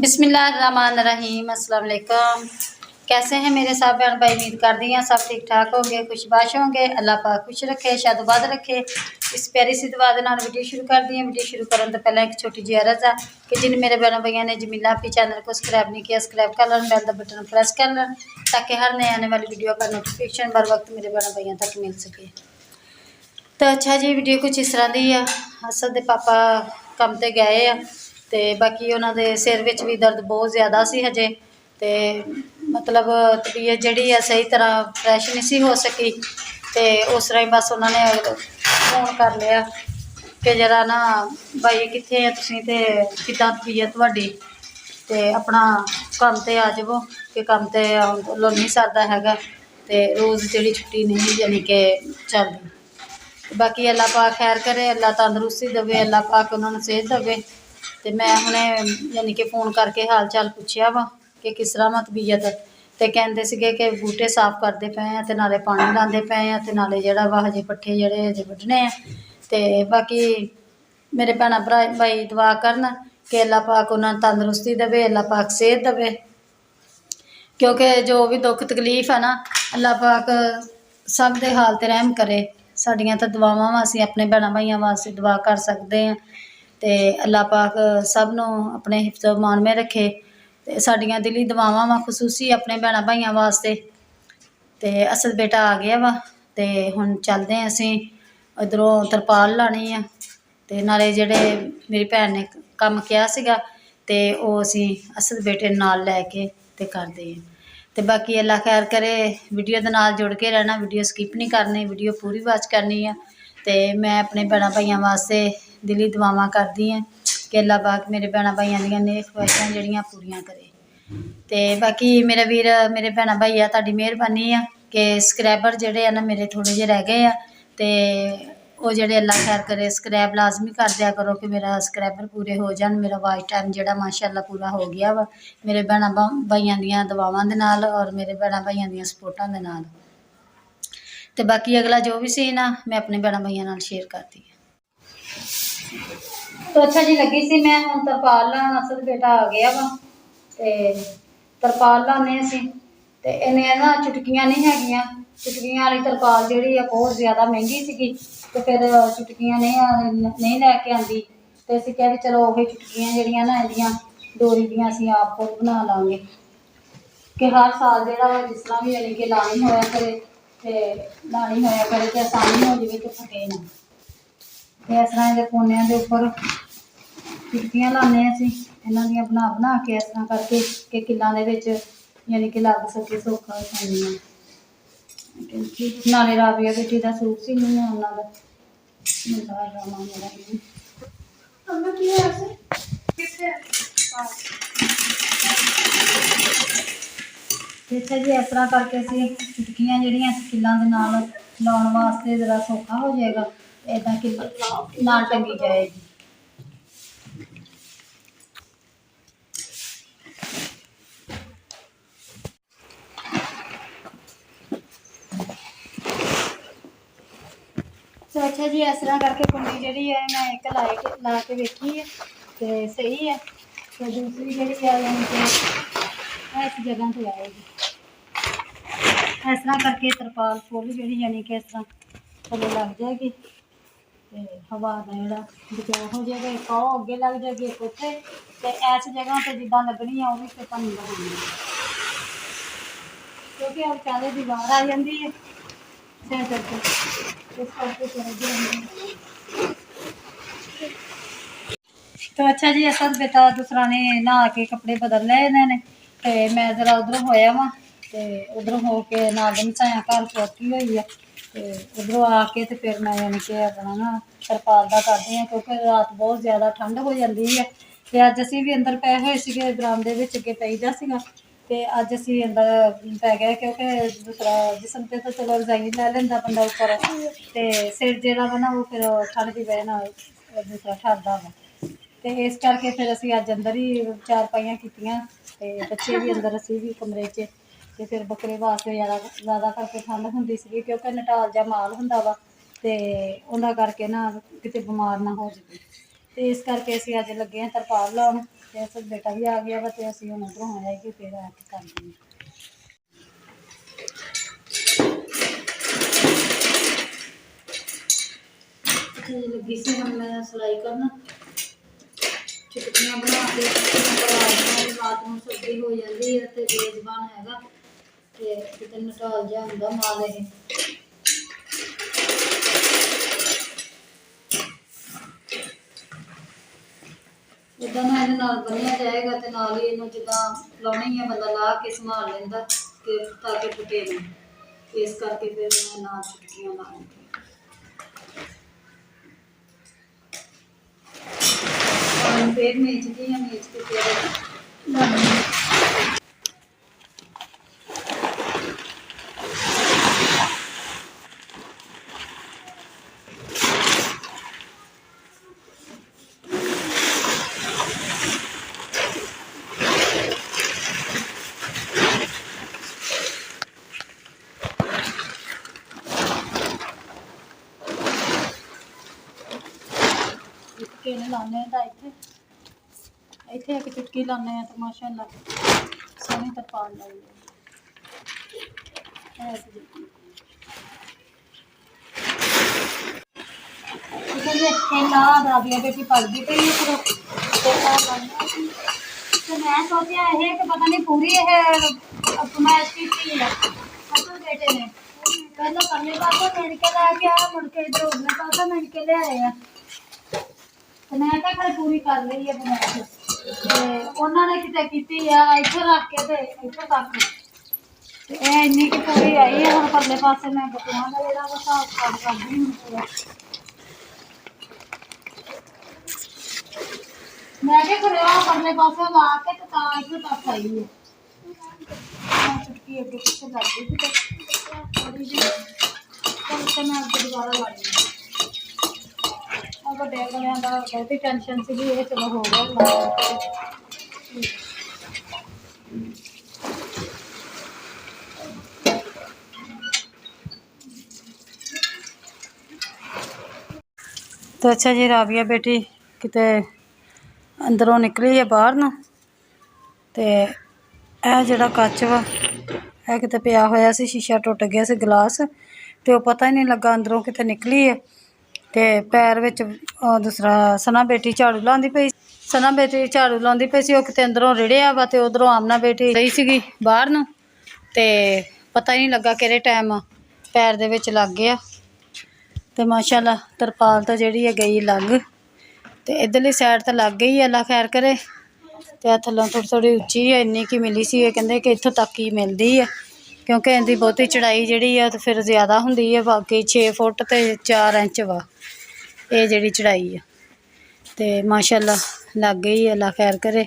बिस्मिल्लाहिर्रहमानिर्रहीम। अस्सलाम वालेकुम। कैसे हैं मेरे साहब बहन भाई? उम्मीद करती हैं सब ठीक ठाक होंगे, खुशबाश होंगे। अल्लाह पाक खुश रखे, शादोबाद रखे। इस प्यारी सी दुआ दे नाल वीडियो शुरू कर दी है। वीडियो शुरू करने तो पहले एक छोटी जी अर्ज है कि जिन मेरे बहनों भैया ने जमीला अपनी चैनल को सब्सक्राइब नहीं किया, सब्सक्राइब कर लें, बेल का बटन प्रेस कर लें ताकि हर नए आने वाली वीडियो का नोटिफिकेशन बर वक्त मेरे बहनों भैया तक मिल सके। तो अच्छा जी, वीडियो कुछ इस तरह की है। असद के पापा काम ते गए आ ते बाकी उन्होंने सिर विच भी दर्द बहुत ज़्यादा सी हजे, तो मतलब तबीयत जी है सही तरह फ्रैश नहीं सी हो सकी। तो उस तरह बस उन्होंने फोन कर लिया कि जरा ना भाई कित्थे है तुसीं ते किद्दां तबीयत तुहाडी, ते अपना काम ते आ जावो कि काम ते लो नहीं सरदा हैगा, ते रोज़ जी छुट्टी नहीं यानी कि चलदी। बाकी अल्लाह पाक खैर करे, अल्लाह तंदरुस्ती देवे, अल्लाह पाक उन्होंने सेहत देवे। तो मैं हुणे यानी कि फ़ोन करके हाल चाल पुछया वा कि किस तरह वा तबीयत, तो कहते सीगे कि बूटे साफ करते पे हैं, तो नाले पानी लाते पे हैं, तो नाले जड़ा वा हजे पट्ठे जड़े हजे वड्ढने हैं। तो बाकी मेरे भैन भरा भाई दुआ करन कि अल्लाह पाक उन्होंने तंदरुस्ती देवे, अल्लाह पाक सेहत देवे, क्योंकि जो भी दुख तकलीफ है ना अल्लाह पाक सब दे हाल ते रहम करे। साड़ियाँ तो दुआवां वा असीं अपने भैन भाइयों वास्ते दुआ कर सकते हैं, तो अल्लाह पाक सब नूं अपने हिफ्ज़ मान में रखे। तो साड़ियाँ दिली दुआवां वा खसूसी अपने भैन भाइयों वास्ते। तो असद बेटा आ गया वा, तो हुण चलदे हैं असीं इधरों तरपाल लानी है, तो नाले जेड़े मेरी भैन ने काम किया सीगा ते ओह असीं असद बेटे नाल लैके ते करदे हैं। तो बाकी अल्लाह खैर करे, वीडियो के नाल जुड़ के रहना, वीडियो स्किप नहीं करनी, वीडियो पूरी वॉच करनी है। तो मैं अपने भैन भाइयों वास्ते दिली दुआवां करदी हैं कि अल्लाह पाक मेरे भैन भाइयों दियां नेक ख्वाहिशां जड़ियां पूरियां करे। तो बाकी मेरा वीर मेरे भैन भाई आ, तुहाडी मेहरबानी है कि सबसक्राइबर जोड़े ना मेरे थोड़े जे रह गए हैं, तो वो जोड़े अल्लाह खैर करे सबसक्राइब लाजमी कर दिया करो कि मेरा सबसक्राइबर पूरे हो जान। मेरा वॉच टाइम जोड़ा माशाअल्लाह पूरा हो गया वा मेरे भैन भाइयों दियां दुआवां दे नाल और मेरे भैन भाइयों दियां सपोर्टां दे नाल। तो बाकी अगला जो भी सीन आ मैं अपने भैन भाइयों नाल शेयर करती है। तो अच्छा जी लगी सी मैं हुण तरपाल लाउण, असद बेटा आ गया वा, तो तरपाल लाने असीं। तो इन्नियां ना चुटकियां नहीं हैगियां, चुटकियां वाली तरपाल जिहड़ी है बहुत ज़्यादा महंगी सीगी, तो फिर चुटकियां नहीं लैके आंदी। तो असीं कहा भी चलो वही चुटकियां जिहड़ियां ना इहदियां डोरी दियां असीं आप खुद बना लांगे कि हर साल जिहड़ा जिस तरह भी यानी कि लानी होया करे, तो लानी होया करे तो आसानी हो जाए, तो फटे ना। तो इस तरह के कोनियां के उपर चुटकियां लाने असीं इन्हां दियां बना के इस तरह करके कि किल्लां दे विच यानी कि लग सके सौखा आसानी नाल। नाले राबिया बेटी का सूट सीनी है उन्हों का। अच्छा जी, इस तरह करके असीं चुटकियां जिहड़ियां किल्लां दे नाल लाउण वास्ते जरा सौखा हो जाएगा, इदां कि नाल टंगी जाएगी। तो अच्छा जी, इस तरह करके कुंडी जी है मैं एक ला के देखी है, तो सही है। तो दूसरी जी है यानी कि इस जगह पर आएगी। इस तरह करके तरपाल फुल जी यानी कि इस तरह थले लग जाएगी, तो हवा का जोड़ा बचाव हो जाएगा। एक आओ अगे लग जाएगी, एक उत्थे, तो इस जगह पर जिदा लगनी है वह भी फिर नहीं लगानी, क्योंकि अब चाले दीवार आ जाती है इस करके। तो अच्छा जी, असद बेटा दूसरा ने नहा के कपड़े बदल ले इन्होंने, तो मैं जरा उधरों होया वा, तो उधरों हो के नाल मसाया घर चौकी हुई है, तो उधरों आके तो फिर मैं यानी कि अपना ना तरपाल का करती हैं, क्योंकि रात बहुत ज़्यादा ठंड हो जाती है। तो अज असीं भी अंदर पै हुए सीगे बरामदे विच अगे पईदा सीगा, तो अज असीं अंदर पै गए क्योंकि दूसरा जिसम से तो चलो रजाई लै लेंदा बंदा उपर, तो सिर जेड़ा वा ना वो फिर ठंड की वजह नाल दूसरा ठरदा वा। तो इस करके फिर असीं अज अंदर ही चारपाइयां कीतियां, ते बच्चे भी अंदर असीं भी कमरे च। तो फिर बकरे वास्ते ज़्यादा करके ठंड होंदी सी क्योंकि नटाल जा माल हुंदा वा, ते उन्हां करके ना किते बीमार ना हो जाए। तो इस करके असीं अज लगे हैं तरपाल लाउण, ਤੇ ਅਸਲ ਬੇਟਾ ਵੀ ਆ ਗਿਆ ਵਾ ਤੇ ਅਸੀਂ ਹੁਣ ਉਧਰੋਂ ਆਇਆ ਕਿ ਫਿਰ ਆ ਕੇ ਕਰਦੇ ਹਾਂ। लगी सी हम मैं सिलाई करना चुटकियां बना के रात में सब्जी हो जाती है तो बेजबान हैगा ते किते नटाल जा हुंदा माल ये इदा ना इहदे नाल बनिया जाएगा ते नाल ही इहनूं जिद्दां लाउणी है बंदा ला के संभाल लैंदा कि ताकि टुटे ना इस करके फिर मैं नाल चुटकियां ला लूंगी। फिर मेचती हैं मेच के फिर लाने इतने एक चुटकी लाने तो माशाअल्लाह सोहनी तरपाल लाई बेटी पलती पई तो मैं सोचा है कि पता नहीं पूरी फरमाइश की बेटे ने पहले परले पासों मिल के लैके आया मुड़ के इधर उरले पासों मिल के ले आए तो मैं क्या खैर पूरी कर ली है फरमाइश उन्होंने कितने की इतों रख के तो इतों तक इन्नी की पूरी आई है हम परले पासे मैं बटुआ का जो हिसाब किताब करती हूँ पूरा मैं क्या कर परले पासे ला के तो इतों तक आई है चुटकी अगे पिछे करती थी थोड़ी जी मैं अगे दोबारा लाई ਵੱਡੇ ਵਾਲਿਆਂ ਦਾ ਬਹੁਤੀ ਟੈਨਸ਼ਨ ਸੀਗੀ ਇਹ ਚਲੋ ਹੋ ਗਿਆ तो अच्छा जी राबिया बेटी किते अंदरों निकली है बाहर ना ते ਇਹ ਜਿਹੜਾ ਕੱਚ ਵਾ ਇਹ ਕਿਤੇ ਪਿਆ ਹੋਇਆ ਸੀ ਸ਼ੀਸ਼ਾ ਟੁੱਟ ਗਿਆ ਸੀ ਗਲਾਸ ਤੇ ਉਹ ਪਤਾ ਹੀ ਨਹੀਂ ਲੱਗਾ ਅੰਦਰੋਂ ਕਿਤੇ ਨਿਕਲੀ ਹੈ ਤੇ ਪੈਰ ਵਿੱਚ ਦੂਸਰਾ ਸਨਾ ਬੇਟੀ ਝਾੜੂ ਲਾਉਂਦੀ ਪਈ ਸਨਾ ਬੇਟੀ ਝਾੜੂ ਲਾਉਂਦੀ ਪਈ ਸੀ ਉਹ ਕਿਤੇ ਅੰਦਰੋਂ ਰਿੜਿਆ ਵਾ ਤੇ ਉਧਰੋਂ ਆਮਨਾ ਬੇਟੀ ਗਈ ਸੀਗੀ ਬਾਹਰ ਨੂੰ ਤੇ ਪਤਾ ਹੀ ਨਹੀਂ ਲੱਗਾ ਕਿਹੜੇ ਟਾਈਮ ਪੈਰ ਦੇ ਵਿੱਚ ਲੱਗ ਗਿਆ ਤੇ ਮਾਸ਼ਾਅੱਲਾ ਤਰਪਾਲ ਤਾਂ ਜਿਹੜੀ ਹੈ ਗਈ ਲੱਗ ਤੇ ਇਧਰਲੀ ਸਾਈਡ ਤੇ ਲੱਗ ਗਈ ਅੱਲਾ ਖੈਰ ਕਰੇ ਤੇ ਆ ਥੱਲੋਂ ਥੋੜੀ ਉੱਚੀ ਹੈ ਇੰਨੀ ਕੀ ਮਿਲੀ ਸੀ ਇਹ ਕਹਿੰਦੇ ਕਿ ਇੱਥੋਂ ਤੱਕ ਹੀ ਮਿਲਦੀ ਹੈ ਕਿਉਂਕਿ ਇਹਦੀ ਬਹੁਤੀ ਚੜਾਈ ਜਿਹੜੀ ਆ ਤੇ ਫਿਰ ਜ਼ਿਆਦਾ ਹੁੰਦੀ ਹੈ ਬਾਕੀ 6 ਫੁੱਟ ਤੇ 4 ਇੰਚ ਵਾ ਇਹ ਜਿਹੜੀ ਚੜਾਈ ਆ ਤੇ ਮਾਸ਼ਾਅੱਲਾ ਲੱਗ ਗਈ ਅੱਲਾ ਖੈਰ ਕਰੇ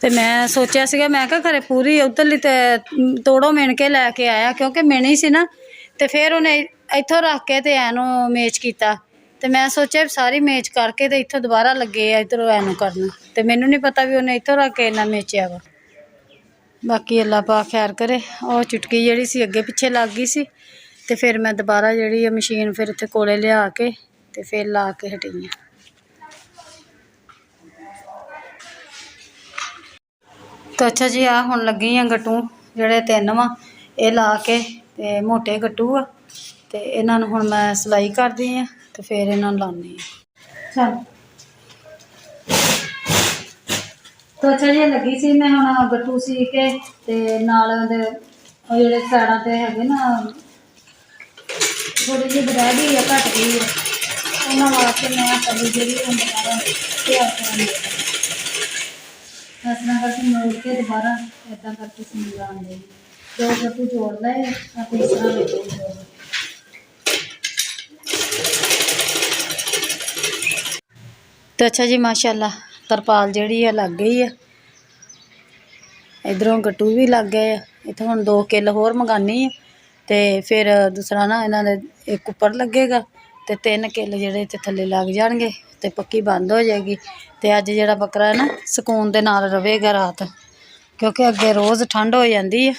ਤੇ ਮੈਂ ਸੋਚਿਆ ਸੀਗਾ ਮੈਂ ਕਿਹਾ ਘਰੇ ਪੂਰੀ ਉਧਰਲੀ ਤੇ ਤੋੜੋ ਮਿਣ ਕੇ ਲੈ ਕੇ ਆਇਆ ਕਿਉਂਕਿ ਮਿਣੀ ਸੀ ਨਾ ਤੇ ਫਿਰ ਉਹਨੇ ਇੱਥੋਂ ਰੱਖ ਕੇ ਤੇ ਐਨੂੰ ਮੇਚ ਕੀਤਾ ਤੇ ਮੈਂ ਸੋਚਿਆ ਸਾਰੀ ਮੇਚ ਕਰਕੇ ਤੇ ਇੱਥੋਂ ਦੁਬਾਰਾ ਲੱਗੇ ਆ ਇੱਧਰੋਂ ਐਨੂੰ ਕਰਨਾ ਤੇ ਮੈਨੂੰ ਨਹੀਂ ਪਤਾ ਵੀ ਉਹਨੇ ਇੱਥੋਂ ਰੱਖ ਕੇ ਇੰਨਾ ਮੇਚਿਆ ਵਾ बाकी अल्लाह पाक खैर करे और चुटकी जी सी अगे पिछे लग गई सी ते फिर मैं दोबारा जी मशीन फिर इत्थे कोले लिया के ते फिर ला के हटी हाँ तो अच्छा जी आ हुण लगी हाँ गट्टू जोड़े 3 वा ये ला के ते मोटे गट्टू आ ते इन्हां नूं हुण मैं सिलाई करदी हाँ ते फिर इन्हां नूं लाउंदी हाँ चल तो अच्छा जी लगी सी मैं हुण गट्टू सी के ते नाल दे जेहड़े साइडां ते हैगे ना थोड़ी जी रह गई है घट गई है उन्हां वास्ते मैं कली जी दोबारा तैयार करांगी इस तरह करके मोड़ के दोबारा इदा करके सीन लान देगी 2 गट्टू जोड़ ले तीसरा गट्टू जोड़ तो अच्छा जी माशाअल्लाह तरपाल जी है लग गई है इधरों गट्टू भी लग गए इतने हम 2 किल होर मंगानी है तो फिर दूसरा ना इन्होंने एक उपर लगेगा तो 3 किल जोड़े इतने थले लग जाएंगे तो पक्की बंद हो जाएगी तो अज जो बकरा है ना सुकून के नाल रहेगा रात क्योंकि अगे रोज़ ठंड हो जाती है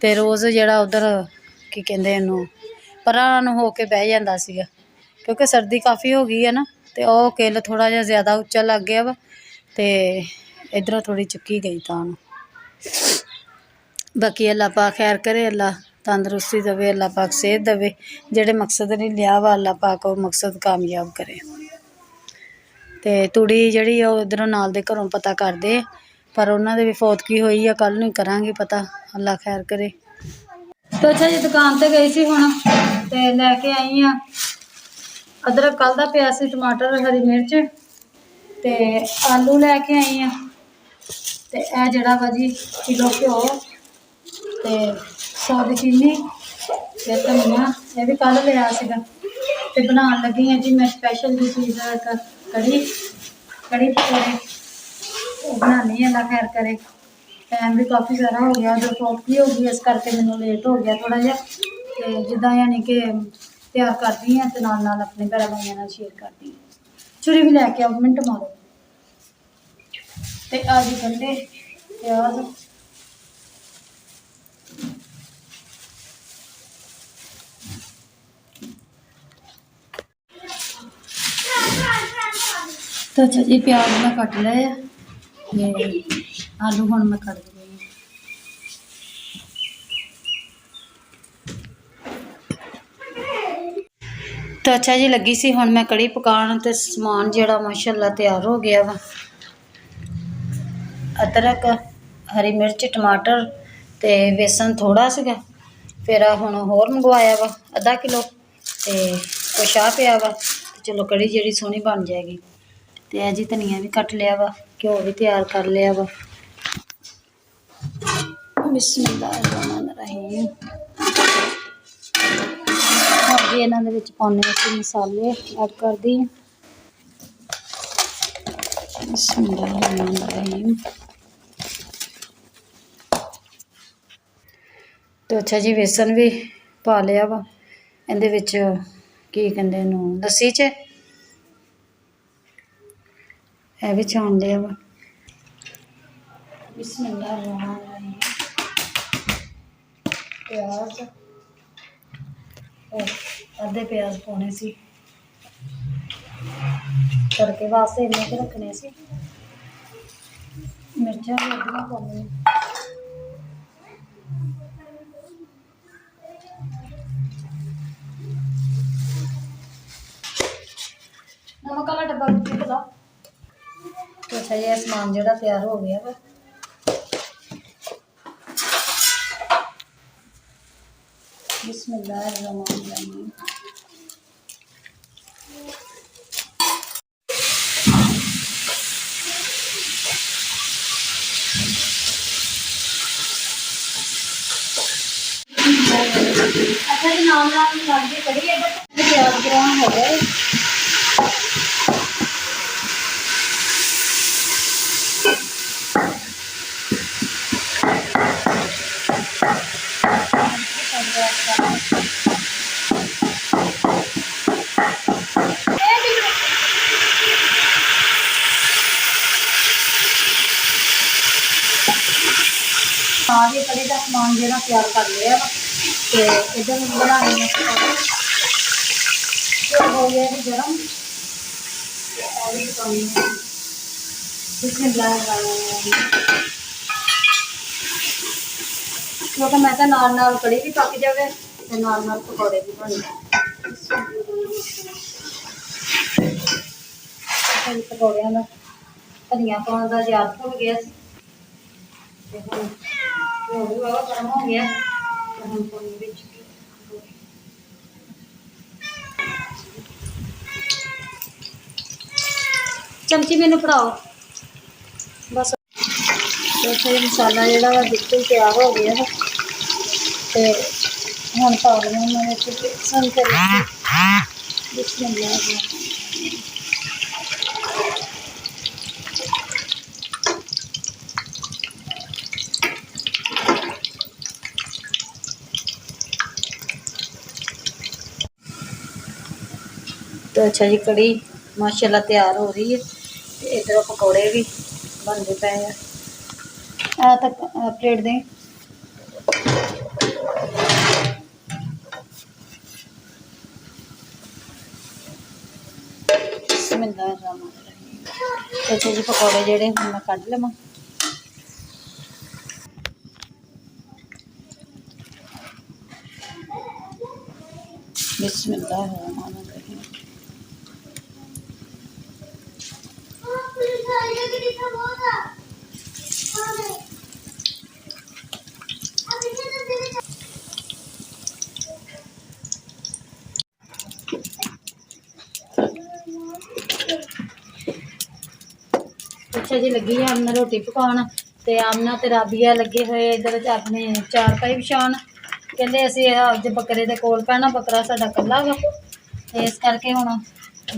तो रोज़ जोड़ा उधर की कहते इनू परां हो के बह जाता सीगा क्योंकि सर्दी काफ़ी हो गई है ना तो वह किल थोड़ा जिहा ज़्यादा उच्चा लग गया वा तो इधरों थोड़ी चुकी गई तां बाकी अल्लाह पाक खैर करे, अल्लाह तंदरुस्ती देवे, अल्लाह पाक सेहत देवे, जेह्ड़े मकसद नहीं लिया वा अल्लाह पाक वो मकसद कामयाब करे। तो तुड़ी जिहड़ी उधरों नाल दे घरों पता करदे पर उन्हां दे भी फौतगी होई आ, कल नूं करांगे पता, अल्लाह खैर करे। तो अच्छा जी दुकान ते गई सी हुण ते लैके आई हाँ अदरक कल दा पिया सी, टमाटर, हरी मिर्च ते आलू लैके आई हाँ ते ए जिहड़ा वा जी किलो घ्यो ते 100 दी चीनी ते धनिया ये भी कल लिया सीगा ते बनाउण लगी हाँ जी मैं स्पैशल जी चीज़ कढ़ी पकौड़े वो बनानी, अल्लाह खैर करे। टाइम भी काफ़ी सारा हो गया, उधर फौतगी हो गई, इस करके मैनूं लेट हो गया थोड़ा जिहा ते जिद्दां यानी कि तैयार करदी हाँ ते नाल नाल अपने घरै वालियां नाल शेयर करदी हाँ। छुरी भी लैके आओ, मिंट मारो। ते आ जी गंढे, प्याज, तो अच्छा जी प्याज मैं कट लए आलू हुण मैं कट दूँगी। तो अच्छा जी लगी सी हुण मैं कढ़ी पकाउण ते समान जिहड़ा माशाअल्लाह तैयार हो गया वा। अदरक, हरी मिर्च, टमाटर ते बेसन थोड़ा सीगा, फिर हुण होर मंगवाया वा आधा किलो ते कुछ आ पिया वा, चलो कढ़ी जिहड़ी सोहनी बन जाएगी। तो यह जी धनिया भी कट लिया वा, घ्यो भी तैयार कर लिया वा। बिस्मिल्लाहिर्रहमानिर्रहीम। हाँ जी इन्हां दे विच पाउणे असीं मसाले ऐड कर दी। बिस्मिल्लाहिर्रहमानिर्रहीम। तो अच्छा जी बेसन भी पा लिया वा इहदे विच, की कहंदे इहनूं लस्सी च यह भी छान लिया वा। बिस्मिल्लाहिर्रहमानिर्रहीम। प्याज आधे प्याज पाने सी, तड़के वास्ते इन्ने के रखने सी, मिर्चां भी अद्धियां पाउणी। नमक वाला डब्बा भी ला। तो अच्छा ये समान जिहड़ा तैयार हो गया वा। बिस्मिल्लाहिर्रहमानिर्रहीम। अच्छा जी नाल नाल लग गई कढ़ी, इधर प्याज ब्राउन हो गए। हाँ जी कढ़ी का समान जो तैयार कर लिया तो इधर बनाने हो गया जी गर्म। क्योंकि मैं तो नाल नाल कढ़ी भी पक जाए तो नाल नाल पकौड़े भी बन जाए। पकौड़िया का धनिया पाने का याद भुल गया गर्म हो गया। चमची मैनू फड़ाओ बस। तो मसाला जोड़ा वा बिल्कुल तैयार हो गया है तो हम पा लेना बेसन करी। तो अच्छा जी कढ़ी माशाल्लाह तैयार हो रही है। इधर पकौड़े भी बनते पे हैं। तक प्लेट दें। बिस्मिल्लाहिर्रहमानिर्रहीम। ਅੱਛਾ जी पकौड़े ਜਿਹੜੇ ਹੁਣ ਮੈਂ ਕੱਢ ਲਵਾਂ। बिस्मिल्लाहिर्रहमानिर्रहीम। अच्छा जी लगी है आमना रोटी पकाउण ते आमना ते राबिया लगे हुए इधर अपने चार पाई विछाउण। कहते असीं अज बकरे दे कोल पैना, बकरा साडा कल्ला वा ते इस करके हुण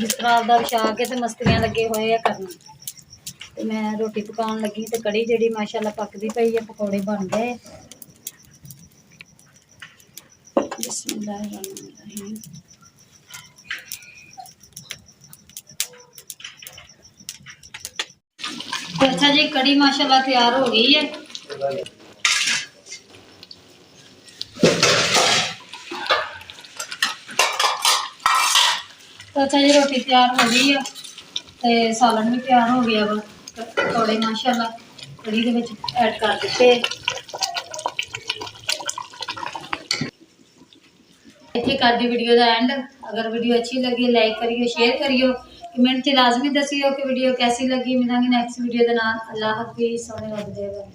बिस्तरा आपदा विछा के ते मस्तियां लगे हुए आ करन। ते मैं रोटी पकाउण लगी ते कड़ी जिहड़ी माशाअल्लाह पकदी पई है, पकौड़े बन गए। बिस्मिल्लाहिर्रहमानिर्रहीम। तो अच्छा जी कड़ी माशाल्लाह तैयार हो गई है। तो अच्छा जी रोटी तैयार हो गई है ते सालन भी तैयार हो गया वा। पकौड़े माशाल्लाह कड़ी दे विच ऐड कर दिते। इत्थे कर दी वीडियो का एंड। अगर वीडियो अच्छी लगी लाइक करियो, शेयर करियो, कमेंट च लाजमी दसियो कि वीडियो कैसी लगी। मिलांगे नैक्सट वीडियो के नाल। अल्लाह हाफिज़। सोहने रब दे।